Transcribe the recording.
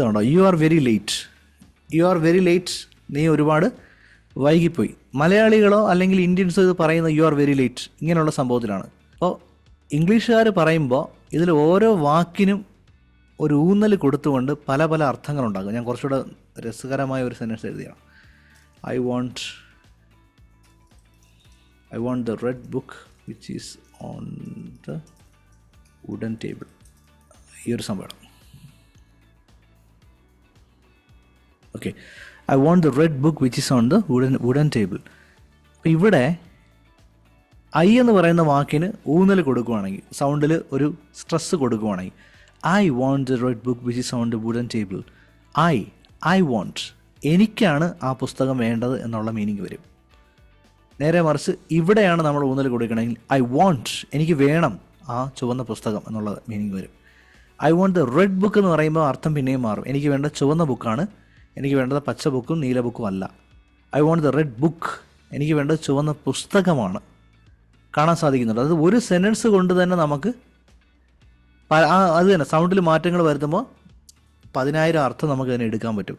ഇതുണ്ടോ, you are very late, you are very late, നീ ഒരുപാട് വൈകിപ്പോയി. മലയാളികളോ അല്ലെങ്കിൽ ഇന്ത്യൻസോ ഇത് പറയുന്ന യു ആർ വെരി ലേറ്റ് ഇങ്ങനെയുള്ള സംഭവത്തിലാണ്. അപ്പോൾ ഇംഗ്ലീഷുകാർ പറയുമ്പോൾ ഇതിൽ ഓരോ വാക്കിനും ഒരു ഊന്നൽ കൊടുത്തുകൊണ്ട് പല പല അർത്ഥങ്ങളുണ്ടാകും. ഞാൻ കുറച്ചുകൂടെ രസകരമായ ഒരു സെൻറ്റൻസ് എഴുതിയാണ്. I want the red book which is on the wooden table. ഈ ഒരു സംഭവം. Okay, I want the red book which is on the wooden table. അപ്പോൾ ഇവിടെ ഐ എന്ന് പറയുന്ന വാക്കിന് ഊന്നൽ കൊടുക്കുകയാണെങ്കിൽ, സൗണ്ടിൽ ഒരു സ്ട്രെസ് കൊടുക്കുകയാണെങ്കിൽ, I want the red book which is on the wooden table. I want, എനിക്കാണ് ആ പുസ്തകം വേണ്ടത് എന്നുള്ള മീനിങ് വരും. നേരെ മറിച്ച് ഇവിടെയാണ് നമ്മൾ ഊന്നൽ കൊടുക്കണമെങ്കിൽ ഐ വാണ്ട്, എനിക്ക് വേണം ആ ചുവന്ന പുസ്തകം എന്നുള്ള മീനിങ് വരും. I want the red book എന്ന് പറയുമ്പോൾ അർത്ഥം പിന്നെയും മാറും. എനിക്ക് വേണ്ട ചുവന്ന ബുക്കാണ്, എനിക്ക് വേണ്ടത് പച്ച ബുക്കും നീല ബുക്കും അല്ല. I want the red book, എനിക്ക് വേണ്ടത് ചുവന്ന പുസ്തകമാണ്. കാണാൻ സാധിക്കുന്നുണ്ട്. അത് ഒരു സെൻറ്റൻസ് കൊണ്ട് തന്നെ നമുക്ക് അത് തന്നെ സൗണ്ടിൽ മാറ്റങ്ങൾ വരുത്തുമ്പോൾ 10,000 അർത്ഥം നമുക്ക് അതിനെ എടുക്കാൻ പറ്റും.